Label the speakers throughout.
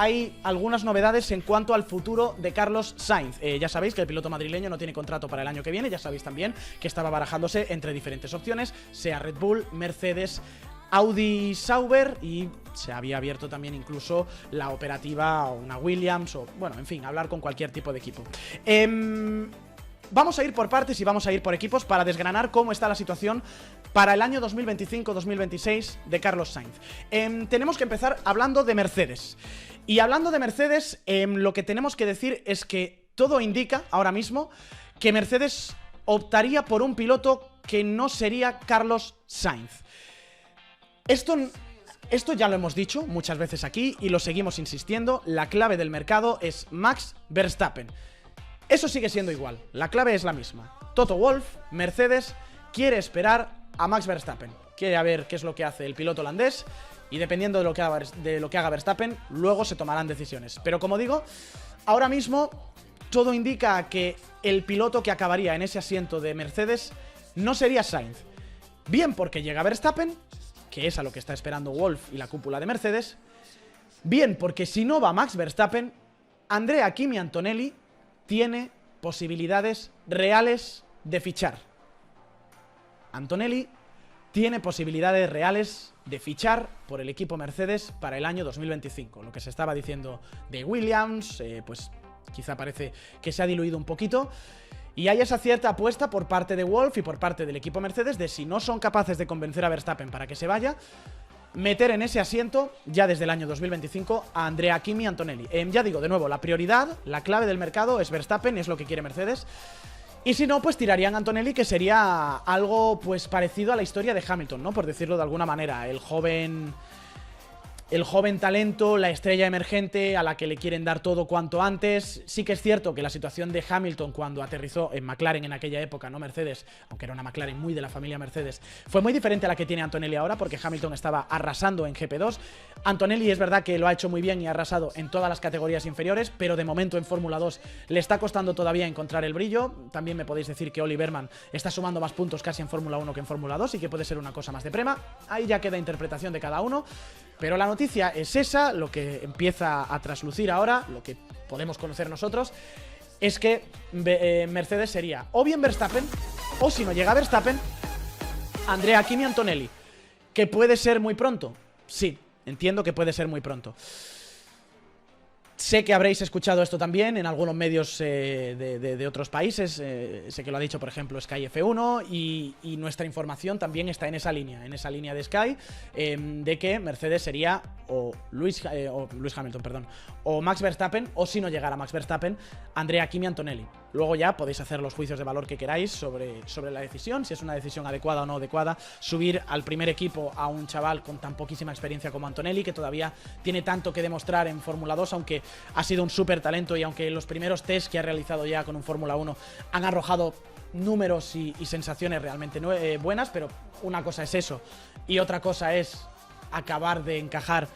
Speaker 1: hay algunas novedades en cuanto al futuro de Carlos Sainz. Ya sabéis que el piloto madrileño no tiene contrato para el año que viene, ya sabéis también que estaba barajándose entre diferentes opciones, sea Red Bull, Mercedes, Audi, Sauber, y se había abierto también incluso la operativa a una Williams, o bueno, en fin, hablar con cualquier tipo de equipo. Vamos a ir por partes y vamos a ir por equipos para desgranar cómo está la situación para el año 2025-2026 de Carlos Sainz. Tenemos que empezar hablando de Mercedes. Y hablando de Mercedes, lo que tenemos que decir es que todo indica ahora mismo que Mercedes optaría por un piloto que no sería Carlos Sainz. Esto ya lo hemos dicho muchas veces aquí y lo seguimos insistiendo. La clave del mercado es Max Verstappen. Eso sigue siendo igual, la clave es la misma. Toto Wolff, Mercedes, quiere esperar a Max Verstappen. Quiere ver qué es lo que hace el piloto holandés y dependiendo de lo que haga Verstappen, luego se tomarán decisiones. Pero como digo, ahora mismo todo indica que el piloto que acabaría en ese asiento de Mercedes no sería Sainz. Bien porque llega Verstappen, que es a lo que está esperando Wolff y la cúpula de Mercedes. Bien porque si no va Max Verstappen, Andrea Kimi Antonelli tiene posibilidades reales de fichar. Antonelli tiene posibilidades reales de fichar por el equipo Mercedes para el año 2025. Lo que se estaba diciendo de Williams, pues quizá parece que se ha diluido un poquito. Y hay esa cierta apuesta por parte de Wolff y por parte del equipo Mercedes de si no son capaces de convencer a Verstappen para que se vaya, meter en ese asiento, ya desde el año 2025, a Andrea Kimi Antonelli. Ya digo, de nuevo, la prioridad, la clave del mercado es Verstappen, es lo que quiere Mercedes. Y si no, pues tirarían a Antonelli, que sería algo pues parecido a la historia de Hamilton, ¿no? Por decirlo de alguna manera, el joven talento, la estrella emergente a la que le quieren dar todo cuanto antes. Sí que es cierto que la situación de Hamilton cuando aterrizó en McLaren en aquella época, no Mercedes, aunque era una McLaren muy de la familia Mercedes, fue muy diferente a la que tiene Antonelli ahora, porque Hamilton estaba arrasando en GP2. Antonelli es verdad que lo ha hecho muy bien y ha arrasado en todas las categorías inferiores, pero de momento en Fórmula 2 le está costando todavía encontrar el brillo. También me podéis decir que Oli Berman está sumando más puntos casi en Fórmula 1 que en Fórmula 2 y que puede ser una cosa más de prema. Ahí ya queda interpretación de cada uno. Pero la noticia es esa, lo que empieza a traslucir ahora, lo que podemos conocer nosotros, es que Mercedes sería o bien Verstappen, o si no llega Verstappen, Andrea Kimi Antonelli. ¿Que puede ser muy pronto? Sí, entiendo que puede ser muy pronto. Sé que habréis escuchado esto también en algunos medios de otros países. Sé que lo ha dicho, por ejemplo, Sky F1 y nuestra información también está en esa línea de Sky, de que Mercedes sería o Lewis Hamilton, perdón, o Max Verstappen, o si no llegara Max Verstappen, Andrea Kimi Antonelli. Luego ya podéis hacer los juicios de valor que queráis sobre la decisión, si es una decisión adecuada o no adecuada, subir al primer equipo a un chaval con tan poquísima experiencia como Antonelli, que todavía tiene tanto que demostrar en Fórmula 2, aunque ha sido un súper talento y aunque los primeros test que ha realizado ya con un Fórmula 1 han arrojado números y sensaciones realmente buenas, pero una cosa es eso y otra cosa es acabar de encajar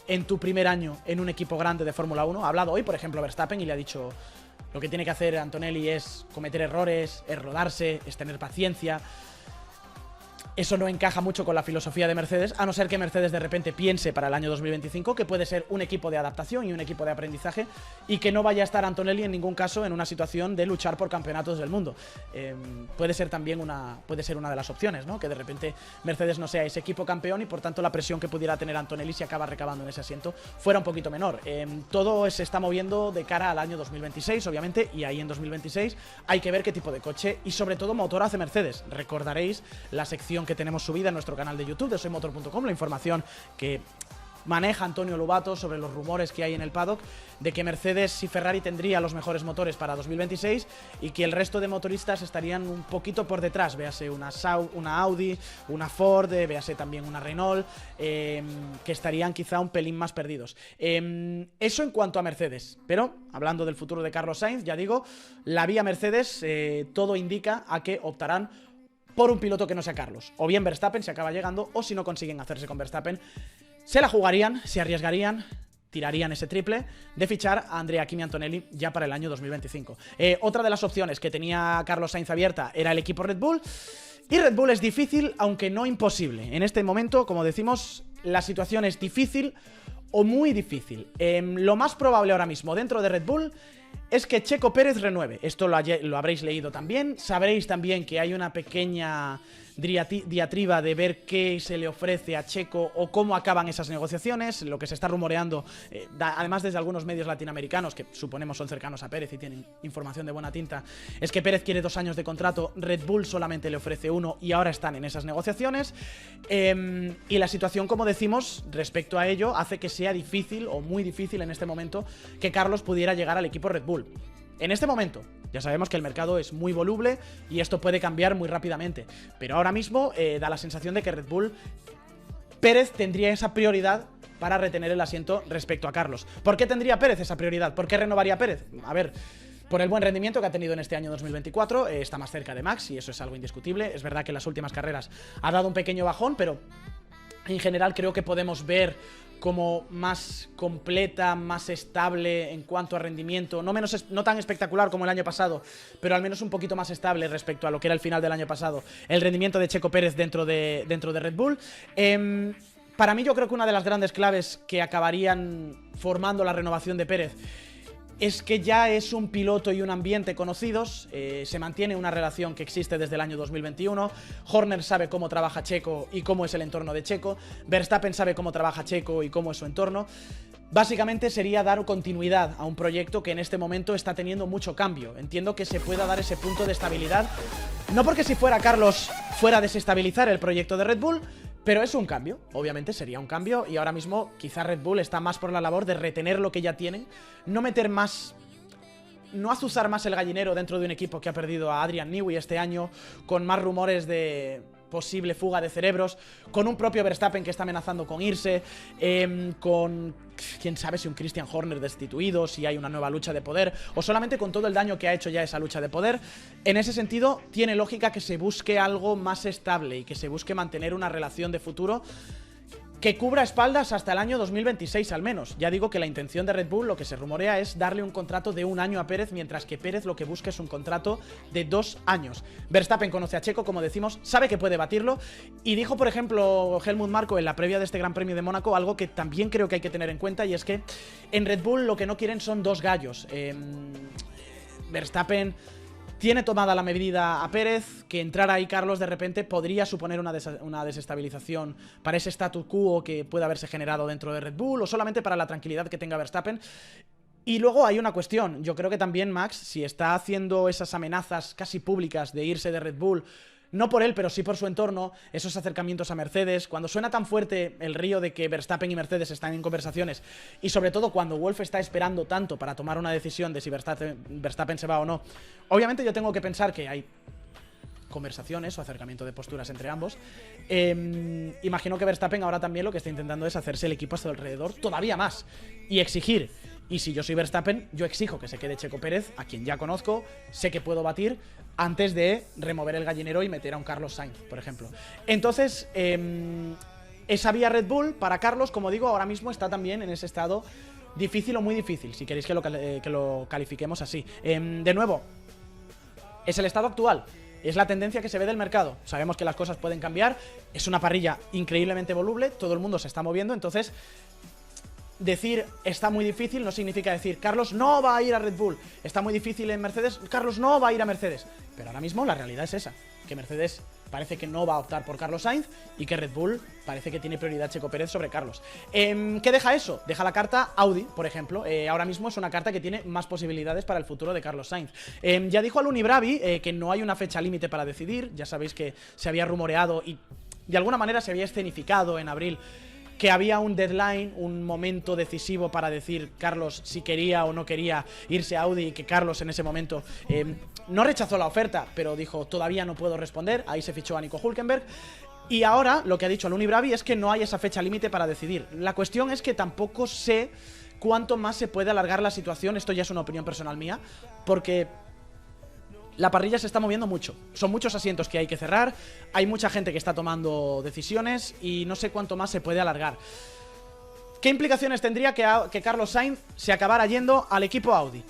Speaker 1: en tu primer año en un equipo grande de Fórmula 1. Ha hablado hoy, por ejemplo, Verstappen y le ha dicho: lo que tiene que hacer Antonelli es cometer errores, es rodarse, es tener paciencia. Eso no encaja mucho con la filosofía de Mercedes, a no ser que Mercedes de repente piense para el año 2025 que puede ser un equipo de adaptación y un equipo de aprendizaje y que no vaya a estar Antonelli en ningún caso en una situación de luchar por campeonatos del mundo. Puede ser también una de las opciones, ¿no? Que de repente Mercedes no sea ese equipo campeón y por tanto la presión que pudiera tener Antonelli si acaba recabando en ese asiento fuera un poquito menor. Todo se está moviendo de cara al año 2026, obviamente, y ahí en 2026 hay que ver qué tipo de coche y sobre todo motor hace Mercedes. Recordaréis la sección que tenemos subida en nuestro canal de YouTube de soymotor.com, la información que maneja Antonio Lobato sobre los rumores que hay en el paddock de que Mercedes y Ferrari tendría los mejores motores para 2026 y que el resto de motoristas estarían un poquito por detrás, véase una Audi, una Ford, véase también una Renault, que estarían quizá un pelín más perdidos. Eso en cuanto a Mercedes, pero hablando del futuro de Carlos Sainz, ya digo, la vía Mercedes, todo indica a que optarán por un piloto que no sea Carlos. O bien Verstappen se acaba llegando, o si no consiguen hacerse con Verstappen, se la jugarían, se arriesgarían, tirarían ese triple de fichar a Andrea Kimi Antonelli ya para el año 2025. Otra de las opciones que tenía Carlos Sainz abierta era el equipo Red Bull. Y Red Bull es difícil, aunque no imposible. En este momento, como decimos, la situación es difícil o muy difícil? Lo más probable ahora mismo dentro de Red Bull es que Checo Pérez renueve. Esto lo habréis leído también. Sabréis también que hay una pequeña diatriba de ver qué se le ofrece a Checo o cómo acaban esas negociaciones. Lo que se está rumoreando, además desde algunos medios latinoamericanos, que suponemos son cercanos a Pérez y tienen información de buena tinta, es que Pérez quiere 2 años de contrato, Red Bull solamente le ofrece 1 y ahora están en esas negociaciones. Y la situación, como decimos, respecto a ello, hace que sea difícil o muy difícil en este momento que Carlos pudiera llegar al equipo Red Bull. En este momento, ya sabemos que el mercado es muy voluble y esto puede cambiar muy rápidamente, pero ahora mismo da la sensación de que Red Bull, Pérez tendría esa prioridad para retener el asiento respecto a Carlos. ¿Por qué tendría Pérez esa prioridad? ¿Por qué renovaría Pérez? A ver, por el buen rendimiento que ha tenido en este año 2024, está más cerca de Max y eso es algo indiscutible. Es verdad que en las últimas carreras ha dado un pequeño bajón, pero en general creo que podemos ver como más completa, más estable en cuanto a rendimiento, no tan espectacular como el año pasado, pero al menos un poquito más estable respecto a lo que era el final del año pasado, el rendimiento de Checo Pérez dentro de Red Bull. Para mí yo creo que una de las grandes claves que acabarían formando la renovación de Pérez es que ya es un piloto y un ambiente conocidos, se mantiene una relación que existe desde el año 2021, Horner sabe cómo trabaja Checo y cómo es el entorno de Checo, Verstappen sabe cómo trabaja Checo y cómo es su entorno. Básicamente sería dar continuidad a un proyecto que en este momento está teniendo mucho cambio. Entiendo que se pueda dar ese punto de estabilidad, no porque si fuera Carlos fuera a desestabilizar el proyecto de Red Bull, pero es un cambio, obviamente sería un cambio y ahora mismo quizá Red Bull está más por la labor de retener lo que ya tienen, no meter más, no azuzar más el gallinero dentro de un equipo que ha perdido a Adrian Newey este año, con más rumores de posible fuga de cerebros, con un propio Verstappen que está amenazando con irse, con quién sabe si un Christian Horner destituido, si hay una nueva lucha de poder, o solamente con todo el daño que ha hecho ya esa lucha de poder. En ese sentido, tiene lógica que se busque algo más estable y que se busque mantener una relación de futuro que cubra espaldas hasta el año 2026 al menos. Ya digo que la intención de Red Bull, lo que se rumorea, es darle un contrato de 1 año a Pérez, mientras que Pérez lo que busca es un contrato de 2 años. Verstappen conoce a Checo, como decimos, sabe que puede batirlo, y dijo, por ejemplo, Helmut Marko en la previa de este Gran Premio de Mónaco, algo que también creo que hay que tener en cuenta, y es que en Red Bull lo que no quieren son 2 gallos. Verstappen tiene tomada la medida a Pérez, que entrara ahí Carlos de repente podría suponer una desestabilización para ese statu quo que pueda haberse generado dentro de Red Bull, o solamente para la tranquilidad que tenga Verstappen. Y luego hay una cuestión, yo creo que también Max, si está haciendo esas amenazas casi públicas de irse de Red Bull, no por él, pero sí por su entorno, esos acercamientos a Mercedes, cuando suena tan fuerte el río de que Verstappen y Mercedes están en conversaciones, y sobre todo cuando Wolff está esperando tanto para tomar una decisión de si Verstappen se va o no, obviamente yo tengo que pensar que hay conversaciones o acercamiento de posturas entre ambos. Imagino que Verstappen ahora también lo que está intentando es hacerse el equipo a su alrededor todavía más y exigir. Y si yo soy Verstappen, yo exijo que se quede Checo Pérez, a quien ya conozco, sé que puedo batir, antes de remover el gallinero y meter a un Carlos Sainz, por ejemplo. Entonces, esa vía Red Bull para Carlos, como digo, ahora mismo está también en ese estado difícil o muy difícil, si queréis que lo califiquemos así. De nuevo, es el estado actual. Es la tendencia que se ve del mercado. Sabemos que las cosas pueden cambiar. Es una parrilla increíblemente voluble. Todo el mundo se está moviendo. Entonces, decir está muy difícil no significa decir Carlos no va a ir a Red Bull. Está muy difícil en Mercedes. Carlos no va a ir a Mercedes. Pero ahora mismo la realidad es esa. Que Mercedes parece que no va a optar por Carlos Sainz y que Red Bull parece que tiene prioridad Checo Pérez sobre Carlos. ¿Qué deja eso? Deja la carta Audi, por ejemplo. Ahora mismo es una carta que tiene más posibilidades para el futuro de Carlos Sainz. Ya dijo Aluni Bravi que no hay una fecha límite para decidir. Ya sabéis que se había rumoreado y de alguna manera se había escenificado en abril que había un deadline, un momento decisivo para decir Carlos si quería o no quería irse a Audi, y que Carlos en ese momento no rechazó la oferta, pero dijo todavía no puedo responder. Ahí se fichó a Nico Hülkenberg. Y ahora lo que ha dicho Aluni Bravi es que no hay esa fecha límite para decidir. La cuestión es que tampoco sé cuánto más se puede alargar la situación. Esto ya es una opinión personal mía, porque la parrilla se está moviendo mucho. Son muchos asientos que hay que cerrar. Hay mucha gente que está tomando decisiones y no sé cuánto más se puede alargar. ¿Qué implicaciones tendría que Carlos Sainz se acabara yendo al equipo Audi?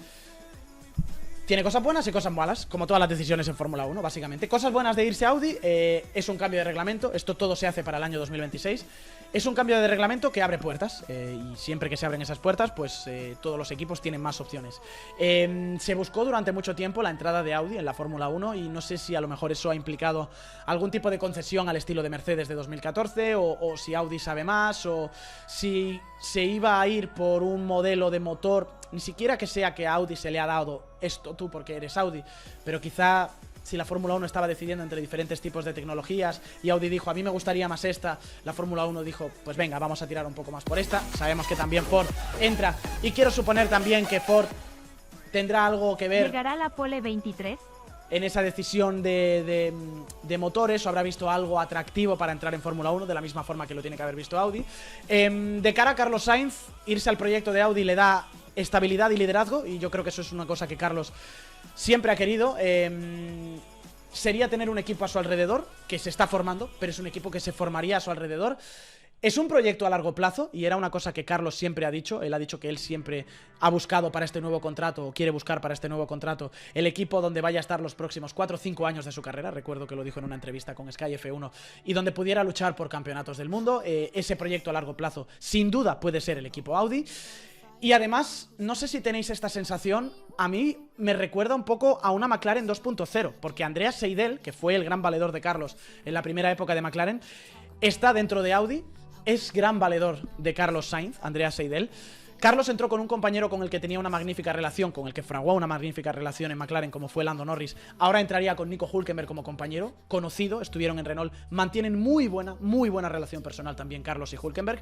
Speaker 1: Tiene cosas buenas y cosas malas, como todas las decisiones en Fórmula 1, básicamente. Cosas buenas de irse a Audi, es un cambio de reglamento, esto todo se hace para el año 2026. Es un cambio de reglamento que abre puertas, y siempre que se abren esas puertas, pues todos los equipos tienen más opciones. Se buscó durante mucho tiempo la entrada de Audi en la Fórmula 1 y no sé si a lo mejor eso ha implicado algún tipo de concesión al estilo de Mercedes de 2014, o si Audi sabe más, o si se iba a ir por un modelo de motor, ni siquiera que sea que a Audi se le ha dado esto tú porque eres Audi, pero quizá si la Fórmula 1 estaba decidiendo entre diferentes tipos de tecnologías y Audi dijo, a mí me gustaría más esta, la Fórmula 1 dijo, pues venga, vamos a tirar un poco más por esta. Sabemos que también Ford entra, y quiero suponer también que Ford tendrá algo que ver.
Speaker 2: ¿Llegará la pole 23?
Speaker 1: En esa decisión de motores, o habrá visto algo atractivo para entrar en Fórmula 1, de la misma forma que lo tiene que haber visto Audi. De cara a Carlos Sainz, irse al proyecto de Audi le da estabilidad y liderazgo, y yo creo que eso es una cosa que Carlos siempre ha querido. Sería tener un equipo a su alrededor, que se está formando, pero es un equipo que se formaría a su alrededor. Es un proyecto a largo plazo, y era una cosa que Carlos siempre ha dicho. Él ha dicho que él siempre ha buscado para este nuevo contrato, o quiere buscar para este nuevo contrato, el equipo donde vaya a estar los próximos 4 o 5 años de su carrera. Recuerdo que lo dijo en una entrevista con Sky F1, y donde pudiera luchar por campeonatos del mundo. Ese proyecto a largo plazo, sin duda, puede ser el equipo Audi. Y además, no sé si tenéis esta sensación, a mí me recuerda un poco a una McLaren 2.0, porque Andreas Seidel, que fue el gran valedor de Carlos en la primera época de McLaren, está dentro de Audi, es gran valedor de Carlos Sainz, Andreas Seidel. Carlos entró con un compañero con el que tenía una magnífica relación, con el que fraguó una magnífica relación en McLaren, como fue Lando Norris. Ahora entraría con Nico Hülkenberg como compañero, conocido, estuvieron en Renault, mantienen muy buena relación personal también Carlos y Hülkenberg.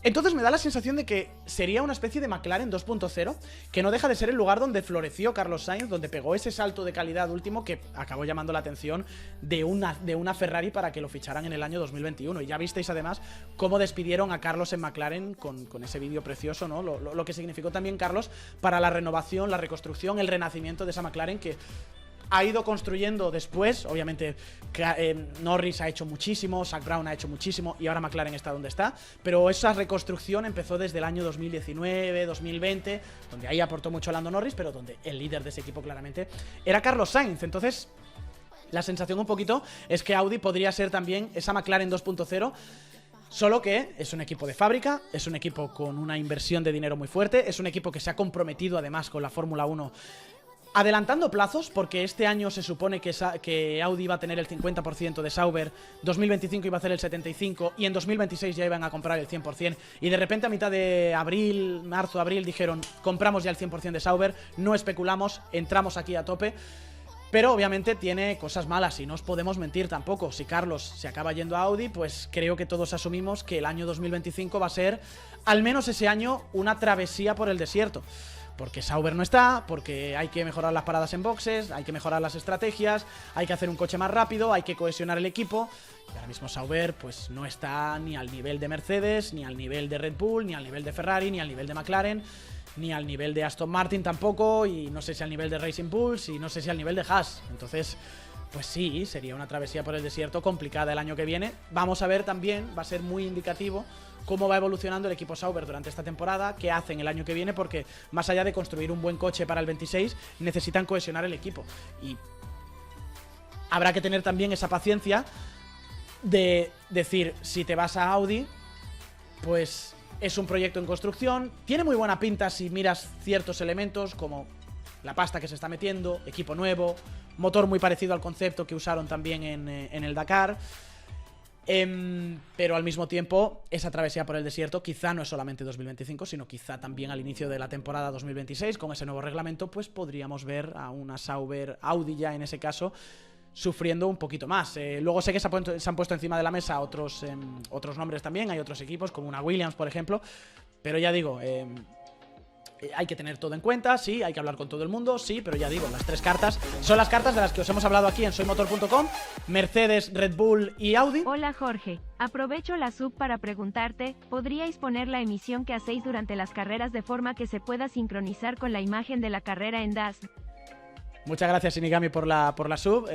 Speaker 1: Entonces me da la sensación de que sería una especie de McLaren 2.0, que no deja de ser el lugar donde floreció Carlos Sainz, donde pegó ese salto de calidad último que acabó llamando la atención de una Ferrari para que lo ficharan en el año 2021. Y ya visteis además cómo despidieron a Carlos en McLaren con ese vídeo precioso, ¿no? Lo que significó también Carlos para la renovación, la reconstrucción, el renacimiento de esa McLaren que ha ido construyendo después. Obviamente Norris ha hecho muchísimo, Zak Brown ha hecho muchísimo, y ahora McLaren está donde está, pero esa reconstrucción empezó desde el año 2019, 2020, donde ahí aportó mucho Lando Norris, pero donde el líder de ese equipo claramente era Carlos Sainz. Entonces la sensación un poquito es que Audi podría ser también esa McLaren 2.0, solo que es un equipo de fábrica, es un equipo con una inversión de dinero muy fuerte, es un equipo que se ha comprometido además con la Fórmula 1 adelantando plazos, porque este año se supone que Audi iba a tener el 50% de Sauber, 2025 iba a hacer el 75% y en 2026 ya iban a comprar el 100%, y de repente a mitad de abril, marzo-abril dijeron, compramos ya el 100% de Sauber, no especulamos, entramos aquí a tope. Pero obviamente tiene cosas malas y no os podemos mentir tampoco. Si Carlos se acaba yendo a Audi, pues creo que todos asumimos que el año 2025 va a ser, al menos ese año, una travesía por el desierto. Porque Sauber no está, porque hay que mejorar las paradas en boxes, hay que mejorar las estrategias, hay que hacer un coche más rápido, hay que cohesionar el equipo. Y ahora mismo Sauber pues no está ni al nivel de Mercedes, ni al nivel de Red Bull, ni al nivel de Ferrari, ni al nivel de McLaren, ni al nivel de Aston Martin tampoco, y no sé si al nivel de Racing Bulls, y no sé si al nivel de Haas. Entonces, pues sí, sería una travesía por el desierto complicada el año que viene. Vamos a ver también, va a ser muy indicativo cómo va evolucionando el equipo Sauber durante esta temporada, qué hacen el año que viene, porque más allá de construir un buen coche para el 26, necesitan cohesionar el equipo. Y habrá que tener también esa paciencia de decir, si te vas a Audi, pues es un proyecto en construcción, tiene muy buena pinta si miras ciertos elementos como la pasta que se está metiendo, equipo nuevo, motor muy parecido al concepto que usaron también en el Dakar, pero al mismo tiempo esa travesía por el desierto quizá no es solamente 2025, sino quizá también al inicio de la temporada 2026, con ese nuevo reglamento, pues podríamos ver a una Sauber Audi ya en ese caso sufriendo un poquito más. Luego sé que se han puesto encima de la mesa otros nombres también, hay otros equipos como una Williams, por ejemplo, pero ya digo, hay que tener todo en cuenta, sí, hay que hablar con todo el mundo, sí, pero ya digo, las tres cartas son las cartas de las que os hemos hablado aquí en soymotor.com, Mercedes, Red Bull y Audi.
Speaker 2: Hola Jorge, aprovecho la sub para preguntarte, ¿podríais poner la emisión que hacéis durante las carreras de forma que se pueda sincronizar con la imagen de la carrera en DAS?
Speaker 1: Muchas gracias, Inigami, por la sub.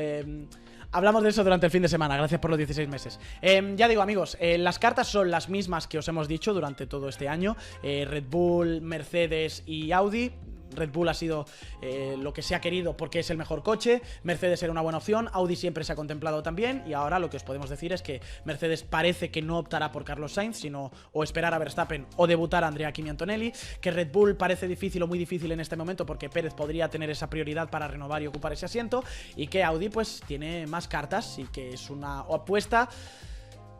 Speaker 1: Hablamos de eso durante el fin de semana. Gracias por los 16 meses. Ya digo, amigos, las cartas son las mismas que os hemos dicho durante todo este año. Red Bull, Mercedes y Audi. Red Bull ha sido lo que se ha querido porque es el mejor coche, Mercedes era una buena opción, Audi siempre se ha contemplado también, y ahora lo que os podemos decir es que Mercedes parece que no optará por Carlos Sainz, sino o esperar a Verstappen o debutar a Andrea Kimi Antonelli, que Red Bull parece difícil o muy difícil en este momento porque Pérez podría tener esa prioridad para renovar y ocupar ese asiento, y que Audi pues tiene más cartas y que es una apuesta.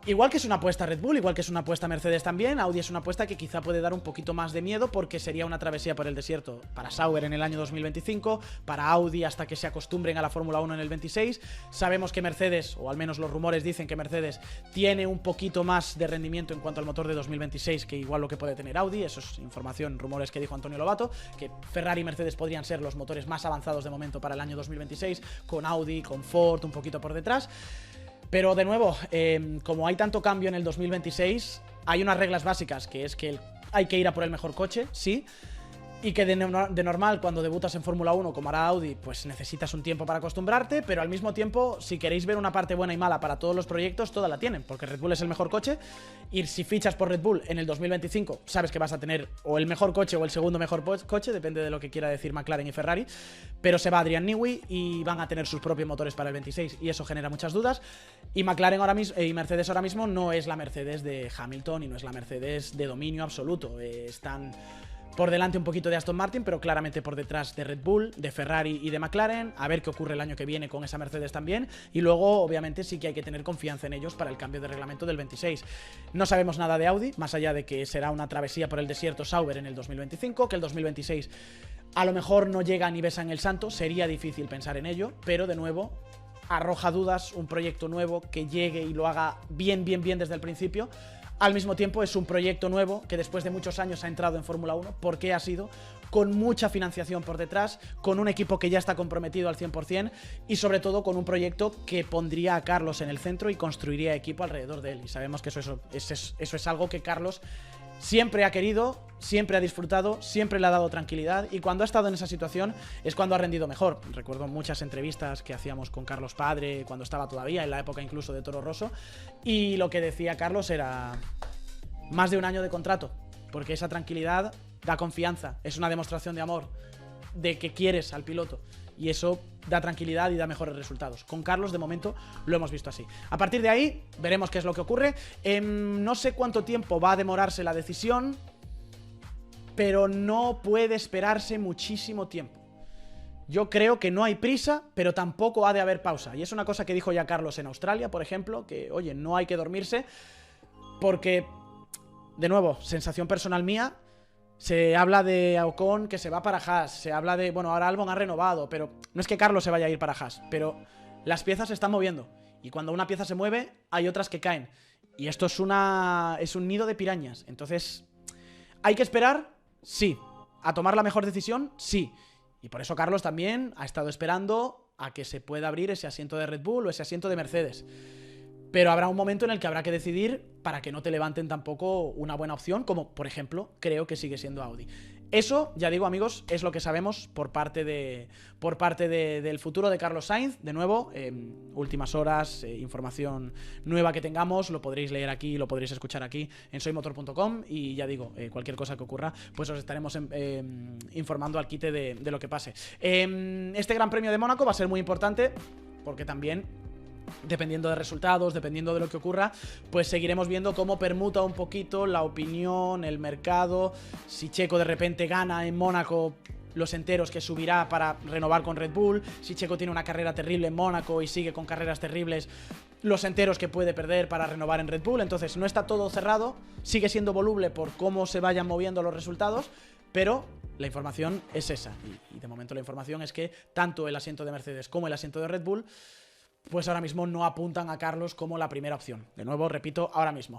Speaker 1: Igual que es una apuesta Red Bull, igual que es una apuesta Mercedes también, Audi es una apuesta que quizá puede dar un poquito más de miedo porque sería una travesía por el desierto para Sauber en el año 2025, para Audi hasta que se acostumbren a la Fórmula 1 en el 26. Sabemos que Mercedes, o al menos los rumores dicen que Mercedes tiene un poquito más de rendimiento en cuanto al motor de 2026 que igual lo que puede tener Audi. Eso es información, rumores que dijo Antonio Lobato, que Ferrari y Mercedes podrían ser los motores más avanzados de momento para el año 2026, con Audi, con Ford un poquito por detrás. Pero de nuevo, como hay tanto cambio en el 2026, hay unas reglas básicas, que es que hay que ir a por el mejor coche, sí, y que de normal cuando debutas en Fórmula 1 como hará Audi, pues necesitas un tiempo para acostumbrarte, pero al mismo tiempo, si queréis ver una parte buena y mala para todos los proyectos, toda la tienen, porque Red Bull es el mejor coche, y si fichas por Red Bull en el 2025, sabes que vas a tener o el mejor coche o el segundo mejor coche, depende de lo que quiera decir McLaren y Ferrari, pero se va Adrian Newey y van a tener sus propios motores para el 26, y eso genera muchas dudas, y McLaren ahora mismo, y Mercedes ahora mismo no es la Mercedes de Hamilton y no es la Mercedes de dominio absoluto, están por delante un poquito de Aston Martin, pero claramente por detrás de Red Bull, de Ferrari y de McLaren. A ver qué ocurre el año que viene con esa Mercedes también. Y luego, obviamente, sí que hay que tener confianza en ellos para el cambio de reglamento del 26. No sabemos nada de Audi, más allá de que será una travesía por el desierto Sauber en el 2025, que el 2026 a lo mejor no llega ni besa en el santo. Sería difícil pensar en ello, pero de nuevo arroja dudas un proyecto nuevo que llegue y lo haga bien desde el principio. Al mismo tiempo es un proyecto nuevo que después de muchos años ha entrado en Fórmula 1, porque ha sido con mucha financiación por detrás, con un equipo que ya está comprometido al 100% y sobre todo con un proyecto que pondría a Carlos en el centro y construiría equipo alrededor de él. Y sabemos que eso es algo que Carlos siempre ha querido, siempre ha disfrutado, siempre le ha dado tranquilidad, y cuando ha estado en esa situación es cuando ha rendido mejor. Recuerdo muchas entrevistas que hacíamos con Carlos padre cuando estaba todavía, en la época incluso de Toro Rosso, y lo que decía Carlos era más de un año de contrato, porque esa tranquilidad da confianza, es una demostración de amor, de que quieres al piloto, y eso da tranquilidad y da mejores resultados. Con Carlos, de momento, lo hemos visto así. A partir de ahí, veremos qué es lo que ocurre. No sé cuánto tiempo va a demorarse la decisión, pero no puede esperarse muchísimo tiempo. Yo creo que no hay prisa, pero tampoco ha de haber pausa. Y es una cosa que dijo ya Carlos en Australia, por ejemplo, que, oye, no hay que dormirse, porque, de nuevo, sensación personal mía, se habla de Ocon que se va para Haas, se habla de, bueno, ahora Albon ha renovado, pero no es que Carlos se vaya a ir para Haas, pero las piezas se están moviendo, y cuando una pieza se mueve, hay otras que caen, y esto es un nido de pirañas. Entonces, ¿hay que esperar? Sí. ¿A tomar la mejor decisión? Sí. Y por eso Carlos también ha estado esperando a que se pueda abrir ese asiento de Red Bull o ese asiento de Mercedes. Pero habrá un momento en el que habrá que decidir para que no te levanten tampoco una buena opción, como por ejemplo creo que sigue siendo Audi. Eso, ya digo amigos, es lo que sabemos por parte del futuro de Carlos Sainz. De nuevo, últimas horas, información nueva que tengamos, lo podréis leer aquí, lo podréis escuchar aquí en soymotor.com, y ya digo, cualquier cosa que ocurra, pues os estaremos informando al quite de lo que pase. Este Gran Premio de Mónaco va a ser muy importante porque también, dependiendo de resultados, dependiendo de lo que ocurra, pues seguiremos viendo cómo permuta un poquito la opinión, el mercado. Si Checo de repente gana en Mónaco, los enteros que subirá para renovar con Red Bull. Si Checo tiene una carrera terrible en Mónaco y sigue con carreras terribles, los enteros que puede perder para renovar en Red Bull. Entonces no está todo cerrado, sigue siendo voluble por cómo se vayan moviendo los resultados, pero la información es esa, y de momento la información es que tanto el asiento de Mercedes como el asiento de Red Bull pues ahora mismo no apuntan a Carlos como la primera opción. De nuevo, repito, ahora mismo.